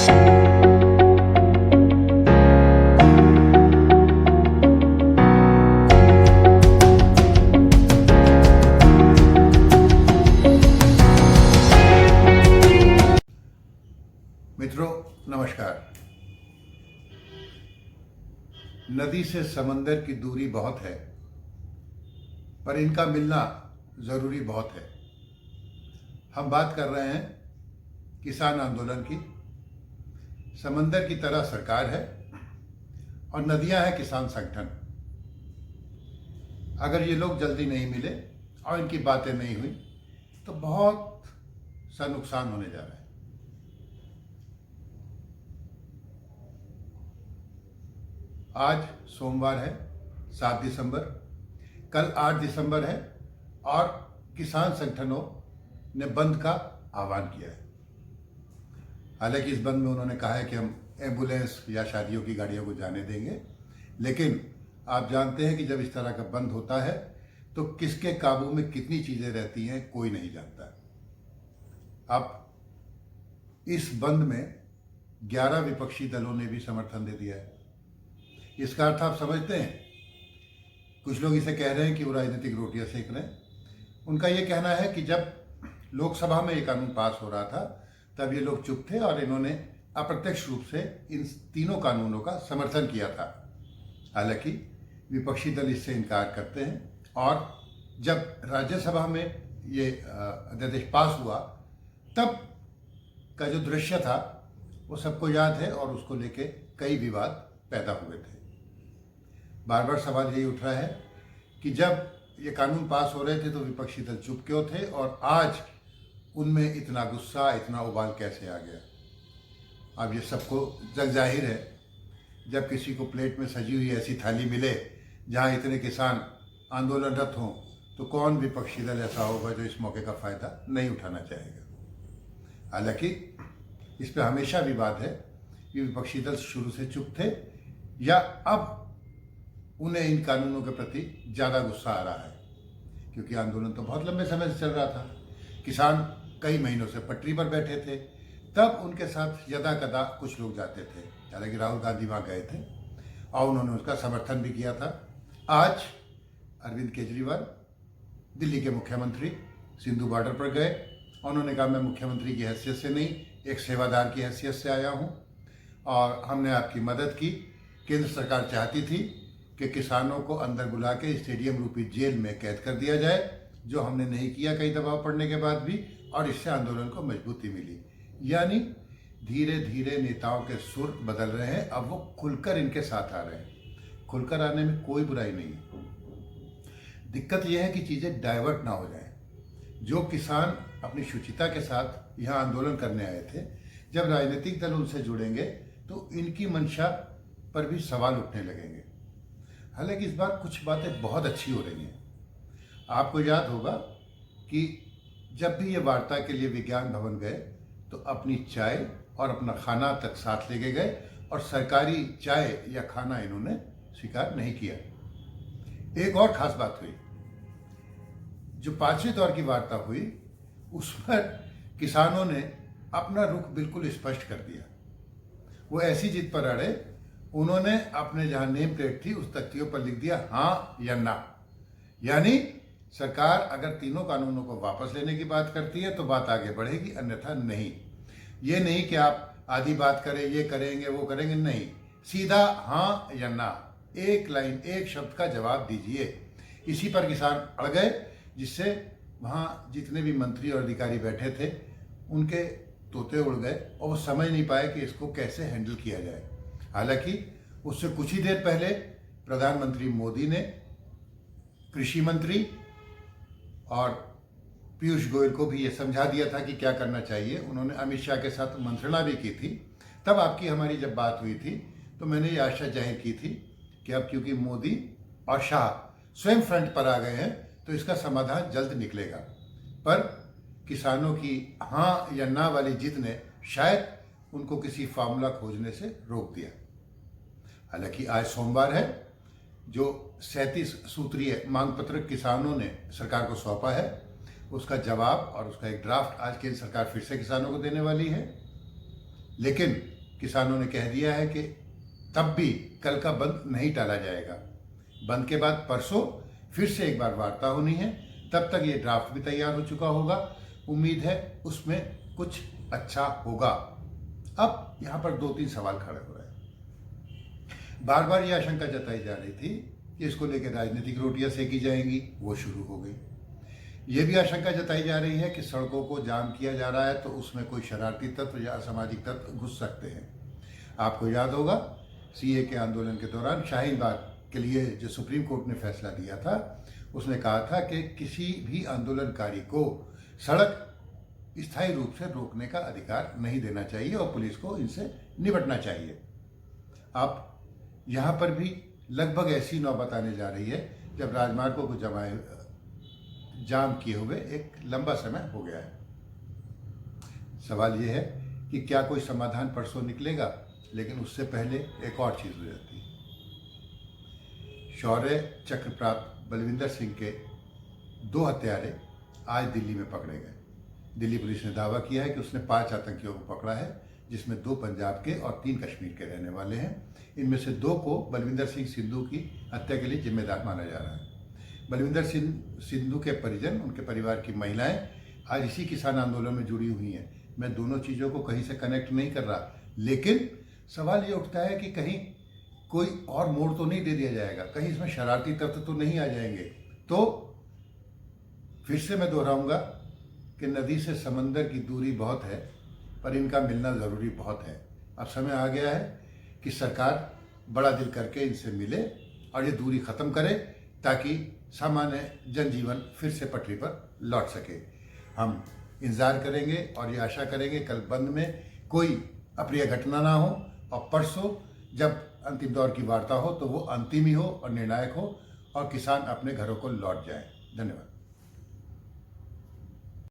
मित्रों नमस्कार। नदी से समंदर की दूरी बहुत है, पर इनका मिलना जरूरी बहुत है। हम बात कर रहे हैं किसान आंदोलन की। समंदर की तरह सरकार है और नदियां हैं किसान संगठन। अगर ये लोग जल्दी नहीं मिले और इनकी बातें नहीं हुई तो बहुत सा नुकसान होने जा रहा है। आज सोमवार है 7 दिसंबर, कल 8 दिसंबर है और किसान संगठनों ने बंद का आह्वान किया है। हालांकि इस बंद में उन्होंने कहा है कि हम एम्बुलेंस या शादियों की गाड़ियों को जाने देंगे, लेकिन आप जानते हैं कि जब इस तरह का बंद होता है तो किसके काबू में कितनी चीज़ें रहती हैं कोई नहीं जानता। अब इस बंद में 11 विपक्षी दलों ने भी समर्थन दे दिया है। इसका अर्थ आप समझते हैं? कुछ लोग इसे कह रहे हैं कि वो राजनीतिक रोटियां सेक रहे हैं। उनका ये कहना है कि जब लोकसभा में ये कानून पास हो रहा था तब ये लोग चुप थे और इन्होंने अप्रत्यक्ष रूप से इन तीनों कानूनों का समर्थन किया था। हालांकि विपक्षी दल इससे इनकार करते हैं और जब राज्यसभा में ये अध्यादेश पास हुआ तब का जो दृश्य था वो सबको याद है और उसको लेके कई विवाद पैदा हुए थे। बार बार सवाल यही उठ रहा है कि जब ये कानून पास हो रहे थे तो विपक्षी दल चुप क्यों थे और आज उनमें इतना गुस्सा, इतना उबाल कैसे आ गया। अब ये सबको जग जाहिर है, जब किसी को प्लेट में सजी हुई ऐसी थाली मिले जहाँ इतने किसान आंदोलनरत हों तो कौन विपक्षी दल ऐसा होगा जो इस मौके का फ़ायदा नहीं उठाना चाहेगा। हालांकि इस पर हमेशा विवाद है कि विपक्षी दल शुरू से चुप थे या अब उन्हें इन कानूनों के प्रति ज़्यादा गुस्सा आ रहा है, क्योंकि आंदोलन तो बहुत लंबे समय से चल रहा था। किसान कई महीनों से पटरी पर बैठे थे, तब उनके साथ यदा कदा कुछ लोग जाते थे। हालांकि राहुल गांधी वहाँ गए थे और उन्होंने उसका समर्थन भी किया था। आज अरविंद केजरीवाल दिल्ली के मुख्यमंत्री सिंधु बॉर्डर पर गए। उन्होंने कहा मैं मुख्यमंत्री की हैसियत से नहीं, एक सेवादार की हैसियत से आया हूँ और हमने आपकी मदद की। केंद्र सरकार चाहती थी कि किसानों को अंदर बुला के स्टेडियम रूपी जेल में कैद कर दिया जाए, जो हमने नहीं किया कई दबाव पड़ने के बाद भी, और इससे आंदोलन को मजबूती मिली। यानी धीरे धीरे नेताओं के सुर बदल रहे हैं, अब वो खुलकर इनके साथ आ रहे हैं। खुलकर आने में कोई बुराई नहीं है। दिक्कत यह है कि चीज़ें डाइवर्ट ना हो जाए। जो किसान अपनी शुचिता के साथ यहाँ आंदोलन करने आए थे, जब राजनीतिक दल उनसे जुड़ेंगे तो इनकी मंशा पर भी सवाल उठने लगेंगे। हालांकि इस बार कुछ बातें बहुत अच्छी हो रही हैं। आपको याद होगा कि जब भी ये वार्ता के लिए विज्ञान भवन गए तो अपनी चाय और अपना खाना तक साथ लेके गए और सरकारी चाय या खाना इन्होंने स्वीकार नहीं किया। एक और खास बात हुई, जो 5वें दौर की वार्ता हुई उस पर किसानों ने अपना रुख बिल्कुल स्पष्ट कर दिया। वो ऐसी जिद पर अड़े, उन्होंने अपने जहां नेम प्लेट थी उस तख्तियों पर लिख दिया हाँ या ना। यानी सरकार अगर तीनों कानूनों को वापस लेने की बात करती है तो बात आगे बढ़ेगी, अन्यथा नहीं। ये नहीं कि आप आधी बात करें, ये करेंगे वो करेंगे, नहीं, सीधा हाँ या ना, एक लाइन एक शब्द का जवाब दीजिए। इसी पर किसान अड़ गए, जिससे वहाँ जितने भी मंत्री और अधिकारी बैठे थे उनके तोते उड़ गए और वो समझ नहीं पाए कि इसको कैसे हैंडल किया जाए। हालांकि उससे कुछ ही देर पहले प्रधानमंत्री मोदी ने कृषि मंत्री और पीयूष गोयल को भी ये समझा दिया था कि क्या करना चाहिए। उन्होंने अमित शाह के साथ मंत्रणा भी की थी। तब आपकी हमारी जब बात हुई थी तो मैंने ये आशा जाहिर की थी कि अब क्योंकि मोदी और शाह स्वयं फ्रंट पर आ गए हैं तो इसका समाधान जल्द निकलेगा। पर किसानों की हाँ या ना वाली जिद ने शायद उनको किसी फार्मूला खोजने से रोक दिया। हालांकि आज सोमवार है, जो 37 सूत्रीय मांग पत्र किसानों ने सरकार को सौंपा है, उसका जवाब और उसका एक ड्राफ्ट आज केंद्र सरकार फिर से किसानों को देने वाली है। लेकिन किसानों ने कह दिया है कि तब भी कल का बंद नहीं टाला जाएगा। बंद के बाद परसों फिर से एक बार वार्ता होनी है, तब तक ये ड्राफ्ट भी तैयार हो चुका होगा। उम्मीद है उसमें कुछ अच्छा होगा। अब यहाँ पर 2-3 सवाल खड़े हो रहे हैं। बार बार ये आशंका जताई जा रही थी कि इसको लेकर राजनीतिक रोटियां सेकी जाएंगी, वो शुरू हो गई। ये भी आशंका जताई जा रही है कि सड़कों को जाम किया जा रहा है तो उसमें कोई शरारती तत्व या असामाजिक तत्व घुस सकते हैं। आपको याद होगा सीए के आंदोलन के दौरान शाहीन बाग के लिए जो सुप्रीम कोर्ट ने फैसला दिया था, उसने कहा था कि किसी भी आंदोलनकारी को सड़क स्थायी रूप से रोकने का अधिकार नहीं देना चाहिए और पुलिस को इनसे निपटना चाहिए। अब यहाँ पर भी लगभग ऐसी नौबत आने जा रही है जब राजमार्गों को जाम किए हुए एक लंबा समय हो गया है। सवाल यह है कि क्या कोई समाधान परसों निकलेगा, लेकिन उससे पहले एक और चीज़ हो जाती है। शौर्य चक्र प्राप्त बलविंदर सिंह के 2 हत्यारे आज दिल्ली में पकड़े गए। दिल्ली पुलिस ने दावा किया है कि उसने 5 आतंकियों को पकड़ा है, जिसमें 2 पंजाब के और 3 कश्मीर के रहने वाले हैं। इनमें से 2 को बलविंदर सिंह सिद्धू की हत्या के लिए जिम्मेदार माना जा रहा है। बलविंदर सिंह सिद्धू के परिजन, उनके परिवार की महिलाएं आज इसी किसान आंदोलन में जुड़ी हुई हैं। मैं दोनों चीज़ों को कहीं से कनेक्ट नहीं कर रहा, लेकिन सवाल ये उठता है कि कहीं कोई और मोड़ तो नहीं दे दिया जाएगा, कहीं इसमें शरारती तत्व तो नहीं आ जाएंगे। तो फिर से मैं दोहराऊंगा कि नदी से समंदर की दूरी बहुत है, पर इनका मिलना ज़रूरी बहुत है। अब समय आ गया है कि सरकार बड़ा दिल करके इनसे मिले और ये दूरी ख़त्म करे, ताकि सामान्य जनजीवन फिर से पटरी पर लौट सके। हम इंतज़ार करेंगे और ये आशा करेंगे कल बंद में कोई अप्रिय घटना ना हो और परसों जब अंतिम दौर की वार्ता हो तो वो अंतिम ही हो और निर्णायक हो और किसान अपने घरों को लौट जाएं। धन्यवाद।